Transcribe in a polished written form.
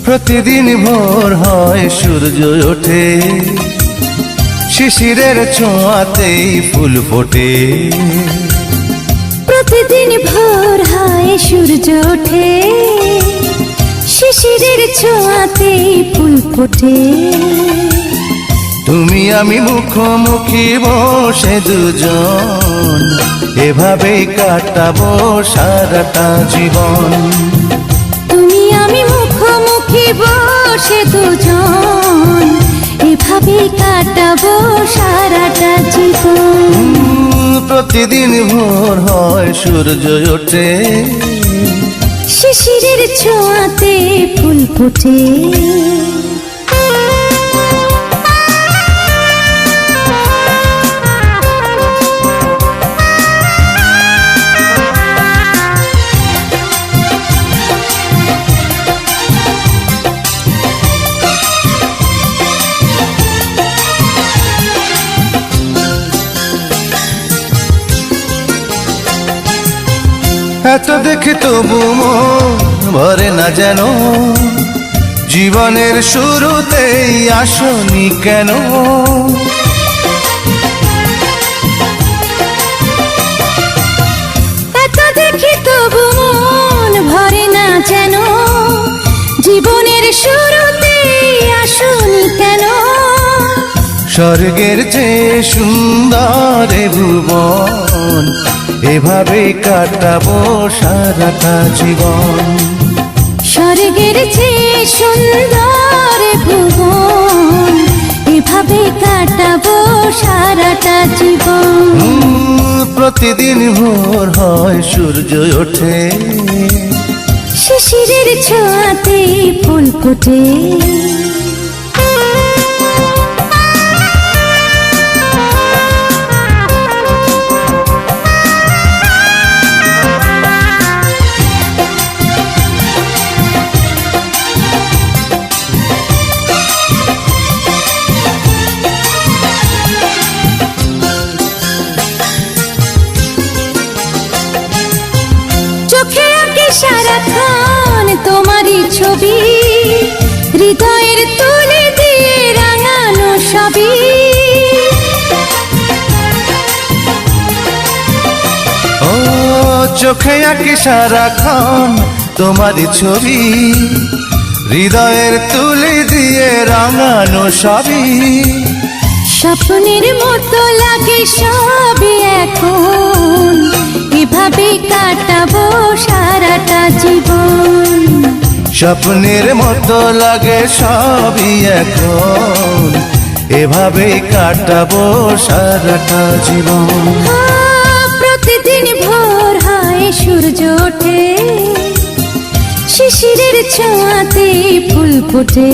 প্রতিদিন ভোর হয় সূর্য ওঠে, শিশিরের ছোঁয়াতেই ফুল ফোটে। প্রতিদিন ভোর হয় সূর্য ওঠে, শিশিরের ছোঁয়াতেই ফুল ফোটে। তুমি আমি মুখোমুখি বসে দুজন, এভাবেই কাটাবো সারাটা জীবন। তুমি আমি মুখোমুখি বসে দুজন, এভাবেই কাটাবো সারাটা জীবন। প্রতিদিন ভোর হয় সূর্য ওঠে, শিশিরের ছোঁয়াতে ফুল ফোটে। এত দেখে তবু মন ভরে না যেন, জীবনের শুরুতেই আসনি কেন? এত দেখে তবু মন ভরে না যেন, জীবনের শুরুতেই আসনি কেন? স্বর্গের চেয়ে সুন্দর এ ভুবন, এভাবে কাটাবো সারাটা জীবন। স্বর্গের চেয়ে সুন্দর ভুবন, এভাবে কাটাবো সারাটা জীবন। প্রতিদিন ভোর হয় সূর্য ওঠে, শিশিরের ছোঁয়াতে ফুল ফোটে। চোখে আঁকে সারাক্ষণ তোমারই ছবি, হৃদয়ের তুলে দিয়ে রাঙানো সবই। ও চোখে আঁকি সারাক্ষণ তোমারই ছবি, হৃদয়ের তুলে দিয়ে রাঙানো সবই। স্বপ্নের মতো লাগে সবই এখন, এভাবে কাটাবো সারাটা জীবন। স্বপ্নের মতো লাগে সবই এখন, এভাবেই কাটাবো সারাটা জীবন। প্রতিদিন ভোর হয় সূর্য ওঠে, শিশিরের ছোঁয়াতে ফুল ফোটে।